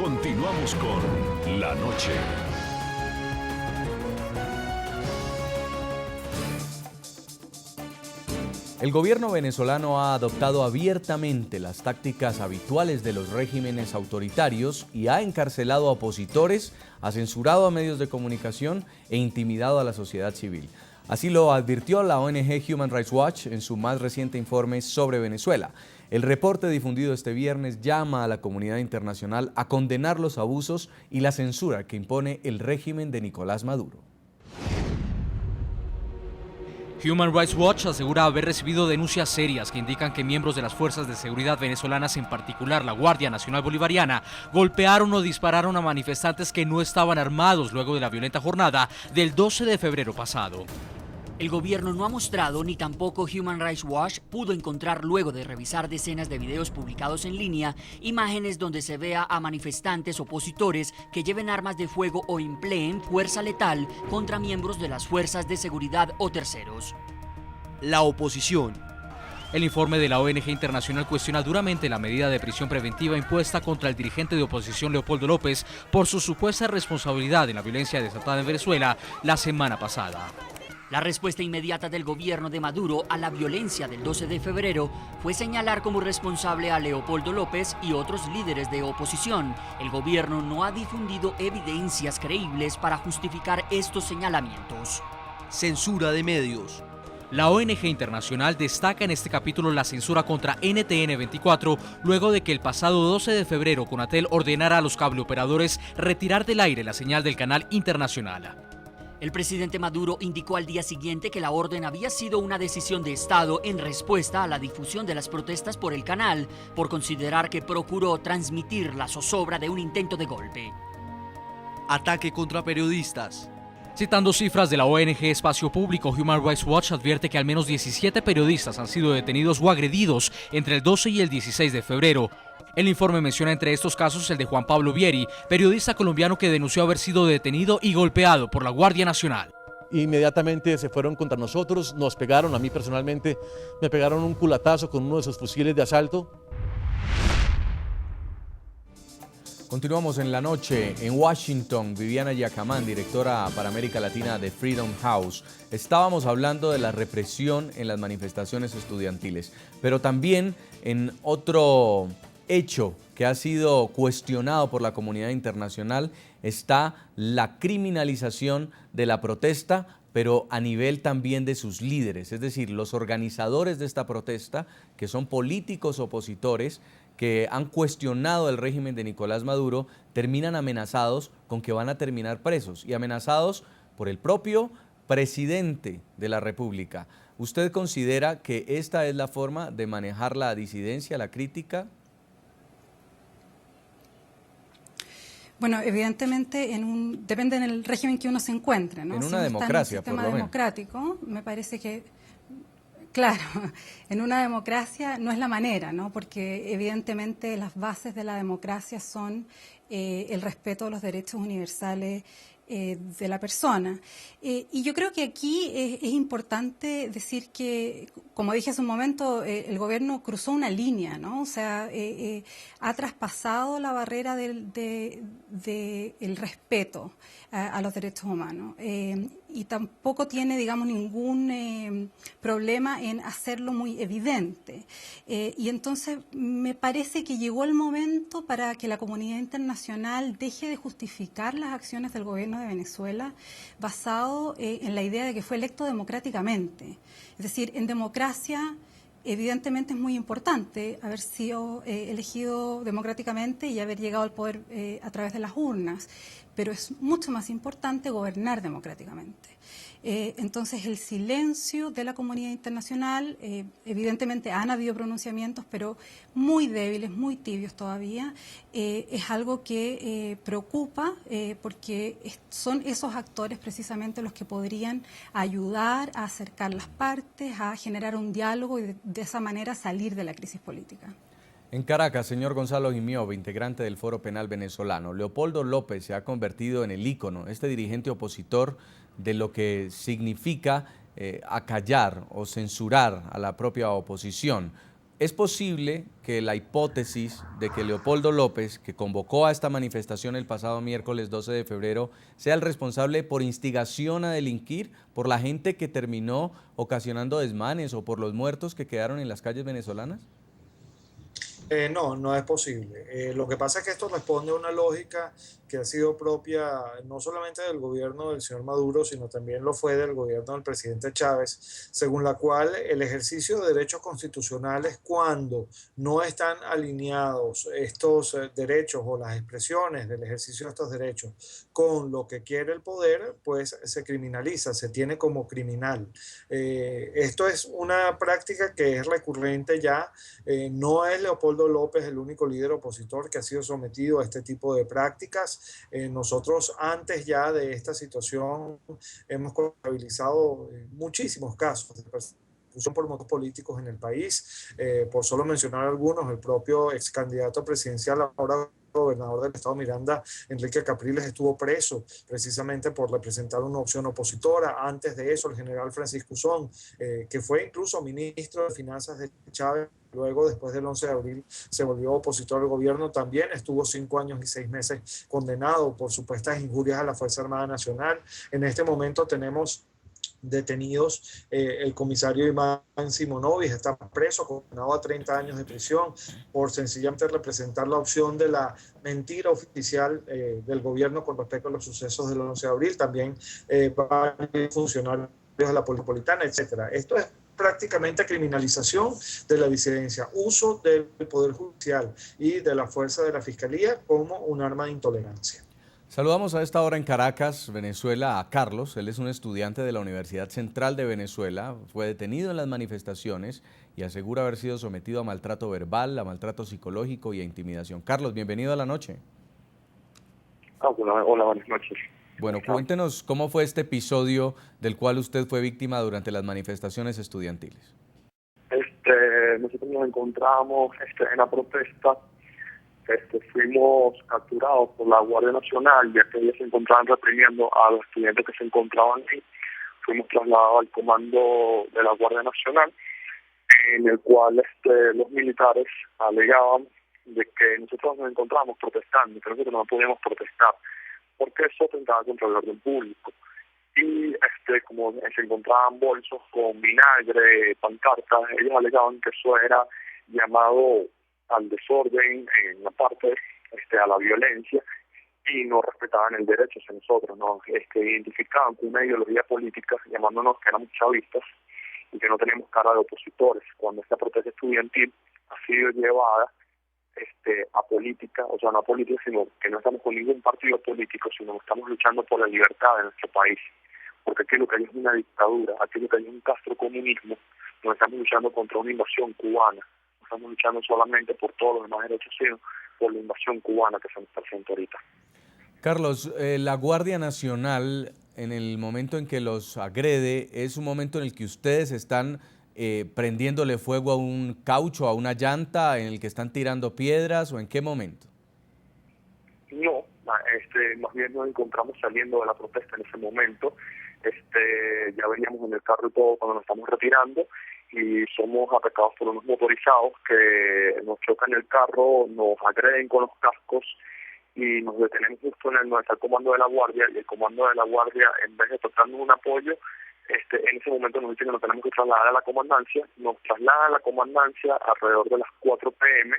Continuamos con La Noche. El gobierno venezolano ha adoptado abiertamente las tácticas habituales de los regímenes autoritarios y ha encarcelado a opositores, ha censurado a medios de comunicación e intimidado a la sociedad civil. Así lo advirtió la ONG Human Rights Watch en su más reciente informe sobre Venezuela. El reporte difundido este viernes llama a la comunidad internacional a condenar los abusos y la censura que impone el régimen de Nicolás Maduro. Human Rights Watch asegura haber recibido denuncias serias que indican que miembros de las fuerzas de seguridad venezolanas, en particular la Guardia Nacional Bolivariana, golpearon o dispararon a manifestantes que no estaban armados luego de la violenta jornada del 12 de febrero pasado. El gobierno no ha mostrado, ni tampoco Human Rights Watch pudo encontrar, luego de revisar decenas de videos publicados en línea, imágenes donde se vea a manifestantes opositores que lleven armas de fuego o empleen fuerza letal contra miembros de las fuerzas de seguridad o terceros. La oposición. El informe de la ONG Internacional cuestiona duramente la medida de prisión preventiva impuesta contra el dirigente de oposición Leopoldo López por su supuesta responsabilidad en la violencia desatada en Venezuela la semana pasada. La respuesta inmediata del gobierno de Maduro a la violencia del 12 de febrero fue señalar como responsable a Leopoldo López y otros líderes de oposición. El gobierno no ha difundido evidencias creíbles para justificar estos señalamientos. Censura de medios. La ONG Internacional destaca en este capítulo la censura contra NTN 24 luego de que el pasado 12 de febrero Conatel ordenara a los cableoperadores retirar del aire la señal del canal internacional. El presidente Maduro indicó al día siguiente que la orden había sido una decisión de Estado en respuesta a la difusión de las protestas por el canal, por considerar que procuró transmitir la zozobra de un intento de golpe. Ataque contra periodistas. Citando cifras de la ONG Espacio Público, Human Rights Watch advierte que al menos 17 periodistas han sido detenidos o agredidos entre el 12 y el 16 de febrero. El informe menciona entre estos casos el de Juan Pablo Vieri, periodista colombiano que denunció haber sido detenido y golpeado por la Guardia Nacional. Inmediatamente se fueron contra nosotros, nos pegaron, a mí personalmente me pegaron un culatazo con uno de sus fusiles de asalto. Continuamos en La Noche. En Washington, Viviana Yacamán, directora para América Latina de Freedom House. Estábamos hablando de la represión en las manifestaciones estudiantiles, pero también en otro hecho que ha sido cuestionado por la comunidad internacional está la criminalización de la protesta, pero a nivel también de sus líderes, es decir, los organizadores de esta protesta, que son políticos opositores, que han cuestionado el régimen de Nicolás Maduro, terminan amenazados con que van a terminar presos y amenazados por el propio presidente de la República. ¿Usted considera que esta es la forma de manejar la disidencia, la crítica? Bueno, evidentemente depende del régimen que uno se encuentre, ¿no? En si una uno democracia, está en un por lo sistema democrático, me parece que, claro, en una democracia no es la manera, ¿no? Porque evidentemente las bases de la democracia son el respeto a los derechos universales de la persona. Y yo creo que aquí es importante decir que, como dije hace un momento, el gobierno cruzó una línea, ¿no? O sea, ha traspasado la barrera del respeto a los derechos humanos y tampoco tiene, digamos, ningún problema en hacerlo muy evidente. Y entonces me parece que llegó el momento para que la comunidad internacional deje de justificar las acciones del gobierno de Venezuela basado en la idea de que fue electo democráticamente. Es decir, en democracia evidentemente es muy importante haber sido elegido democráticamente y haber llegado al poder a través de las urnas, pero es mucho más importante gobernar democráticamente. Entonces el silencio de la comunidad internacional, evidentemente han habido pronunciamientos, pero muy débiles, muy tibios todavía, es algo que preocupa porque son esos actores precisamente los que podrían ayudar a acercar las partes, a generar un diálogo y de esa manera salir de la crisis política. En Caracas, señor Gonzalo Gimió, integrante del Foro Penal Venezolano, Leopoldo López se ha convertido en el ícono, este dirigente opositor de lo que significa acallar o censurar a la propia oposición. ¿Es posible que la hipótesis de que Leopoldo López, que convocó a esta manifestación el pasado miércoles 12 de febrero, sea el responsable por instigación a delinquir, por la gente que terminó ocasionando desmanes o por los muertos que quedaron en las calles venezolanas? No, no es posible. Lo que pasa es que esto responde a una lógica que ha sido propia no solamente del gobierno del señor Maduro, sino también lo fue del gobierno del presidente Chávez, según la cual el ejercicio de derechos constitucionales, cuando no están alineados estos derechos o las expresiones del ejercicio de estos derechos con lo que quiere el poder, pues se criminaliza, se tiene como criminal. Esto es una práctica que es recurrente ya. No es Leopoldo López el único líder opositor que ha sido sometido a este tipo de prácticas. Nosotros antes ya de esta situación hemos contabilizado muchísimos casos de persecución por motivos políticos en el país. Por solo mencionar algunos, el propio ex candidato presidencial, ahora gobernador del estado Miranda, Enrique Capriles, estuvo preso precisamente por representar una opción opositora. Antes de eso, el general Francisco Uzón, que fue incluso ministro de Finanzas de Chávez, luego después del 11 de abril se volvió opositor al gobierno, también estuvo 5 años y 6 meses condenado por supuestas injurias a la Fuerza Armada Nacional. En este momento tenemos detenidos el comisario Iván Simonovic, está preso, condenado a 30 años de prisión por sencillamente representar la opción de la mentira oficial del gobierno con respecto a los sucesos del 11 de abril, también varios funcionarios de la Polipolitana, etcétera. Esto es prácticamente criminalización de la disidencia, uso del Poder Judicial y de la fuerza de la Fiscalía como un arma de intolerancia. Saludamos a esta hora en Caracas, Venezuela, a Carlos. Él es un estudiante de la Universidad Central de Venezuela. Fue detenido en las manifestaciones y asegura haber sido sometido a maltrato verbal, a maltrato psicológico y a intimidación. Carlos, bienvenido a La Noche. Hola, buenas noches. Bueno, cuéntenos cómo fue este episodio del cual usted fue víctima durante las manifestaciones estudiantiles. Nosotros nos encontramos en la protesta. Fuimos capturados por la Guardia Nacional, ya que ellos se encontraban reprimiendo a los estudiantes que se encontraban ahí. Fuimos trasladados al comando de la Guardia Nacional, en el cual los militares alegaban de que nosotros nos encontrábamos protestando, que nosotros no podíamos protestar, porque eso atentaba contra el orden público. Y como se encontraban bolsos con vinagre, pancartas, ellos alegaban que eso era llamado al desorden, en la parte a la violencia, y no respetaban el derecho hacia nosotros, nos identificaban con una ideología política llamándonos que éramos chavistas y que no teníamos cara de opositores, cuando esta protesta estudiantil ha sido llevada a política, o sea, no a política, sino que no estamos con ningún partido político, sino que estamos luchando por la libertad de nuestro país, porque aquí lo que hay es una dictadura, aquí lo que hay es un castrocomunismo, no estamos luchando contra una invasión cubana. Estamos luchando solamente por todos los demás derechos, sino por la invasión cubana que se nos presenta ahorita. Carlos, la Guardia Nacional, en el momento en que los agrede, ¿es un momento en el que ustedes están prendiéndole fuego a un caucho, a una llanta, en el que están tirando piedras, o en qué momento? No, más bien nos encontramos saliendo de la protesta en ese momento. Ya veníamos en el carro y todo cuando nos estamos retirando, y somos atacados por unos motorizados que nos chocan el carro, nos agreden con los cascos y nos detenemos justo en donde está el comando de la guardia, y el comando de la guardia, en vez de tocarnos un apoyo, en ese momento nos dicen que nos tenemos que trasladar a la comandancia. Nos trasladan a la comandancia alrededor de las 4 p.m.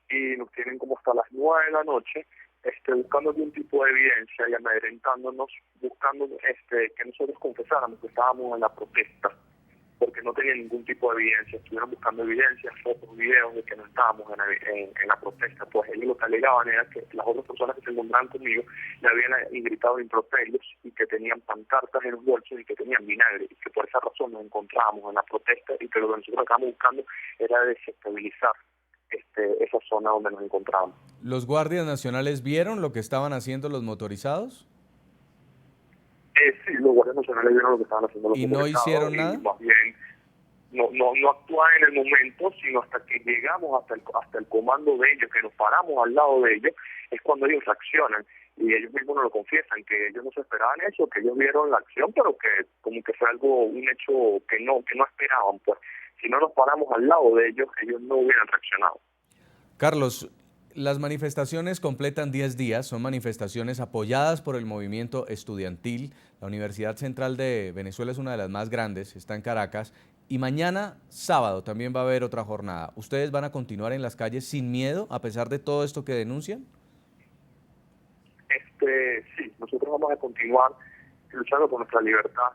y nos tienen como hasta las 9 de la noche buscando algún tipo de evidencia y amedrentándonos, buscando que nosotros confesáramos que estábamos en la protesta, porque no tenían ningún tipo de evidencia. Estuvieron buscando evidencias, fotos, videos de que no estábamos en la protesta. Pues ellos lo que alegaban era que las otras personas que se encontraban conmigo le habían gritado improperios y que tenían pancartas en los bolsos y que tenían vinagre, y que por esa razón nos encontrábamos en la protesta, y que lo que nosotros estábamos buscando era desestabilizar esa zona donde nos encontrábamos. ¿Los guardias nacionales vieron lo que estaban haciendo los motorizados? Sí, los guardias nacionales vieron lo que estaban haciendo los motorizados. ¿Y no hicieron nada? Más bien, no actuaban en el momento, sino hasta que llegamos hasta el comando de ellos, que nos paramos al lado de ellos, es cuando ellos reaccionan. y ellos mismos nos lo confiesan, que ellos no se esperaban eso, que ellos vieron la acción, pero que como que fue un hecho que no esperaban, pues. Si no nos paramos al lado de ellos, ellos no hubieran reaccionado. Carlos, las manifestaciones completan 10 días, son manifestaciones apoyadas por el movimiento estudiantil. La Universidad Central de Venezuela es una de las más grandes, está en Caracas, y mañana, sábado, también va a haber otra jornada. ¿Ustedes van a continuar en las calles sin miedo, a pesar de todo esto que denuncian? Sí, nosotros vamos a continuar luchando por nuestra libertad,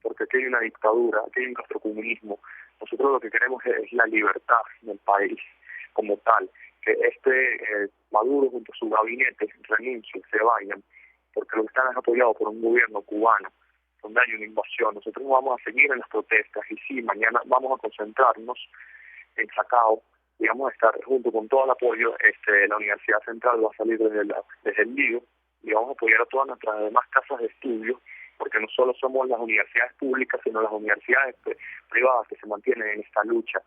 porque aquí hay una dictadura, aquí hay un castrocomunismo. Nosotros lo que queremos es la libertad del país como tal, que Maduro junto a su gabinete renuncien, se vayan, porque lo que están es apoyado por un gobierno cubano, donde hay una invasión. Nosotros vamos a seguir en las protestas y sí, mañana vamos a concentrarnos en Chacao y vamos a estar junto con todo el apoyo. La Universidad Central va a salir desde el Lío y vamos a apoyar a todas nuestras demás casas de estudio, porque no solo somos las universidades públicas, sino las universidades privadas que se mantienen en esta lucha.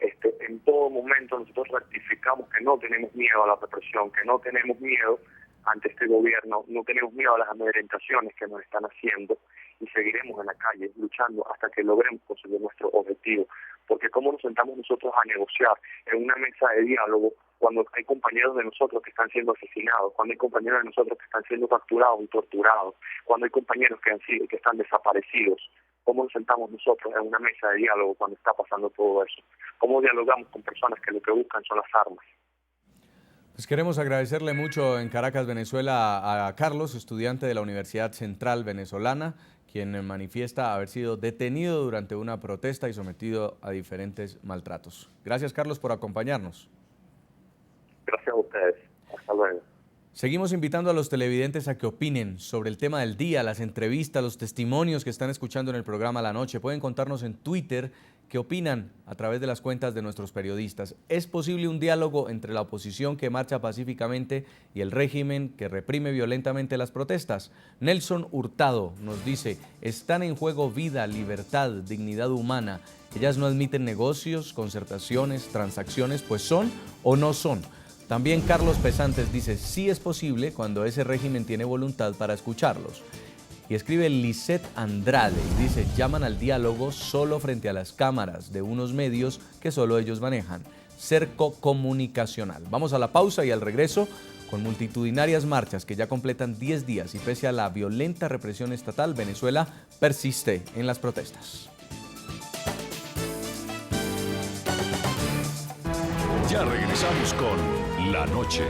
En todo momento nosotros rectificamos que no tenemos miedo a la represión, que no tenemos miedo ante este gobierno, no tenemos miedo a las amedrentaciones que nos están haciendo y seguiremos en la calle luchando hasta que logremos conseguir nuestro objetivo. Porque ¿cómo nos sentamos nosotros a negociar en una mesa de diálogo cuando hay compañeros de nosotros que están siendo asesinados, cuando hay compañeros de nosotros que están siendo capturados y torturados, cuando hay compañeros que están desaparecidos? ¿Cómo nos sentamos nosotros en una mesa de diálogo cuando está pasando todo eso? ¿Cómo dialogamos con personas que lo que buscan son las armas? Pues queremos agradecerle mucho en Caracas, Venezuela, a Carlos, estudiante de la Universidad Central Venezolana, quien manifiesta haber sido detenido durante una protesta y sometido a diferentes maltratos. Gracias, Carlos, por acompañarnos. Gracias a ustedes. Hasta luego. Seguimos invitando a los televidentes a que opinen sobre el tema del día, las entrevistas, los testimonios que están escuchando en el programa La Noche. Pueden contarnos en Twitter qué opinan a través de las cuentas de nuestros periodistas. ¿Es posible un diálogo entre la oposición que marcha pacíficamente y el régimen que reprime violentamente las protestas? Nelson Hurtado nos dice, están en juego vida, libertad, dignidad humana. Ellas no admiten negocios, concertaciones, transacciones, pues son o no son. También Carlos Pesantes dice, sí es posible cuando ese régimen tiene voluntad para escucharlos. Y escribe Lisette Andrade, dice, llaman al diálogo solo frente a las cámaras de unos medios que solo ellos manejan. Cerco comunicacional. Vamos a la pausa y al regreso, con multitudinarias marchas que ya completan 10 días y pese a la violenta represión estatal, Venezuela persiste en las protestas. Ya regresamos con La Noche.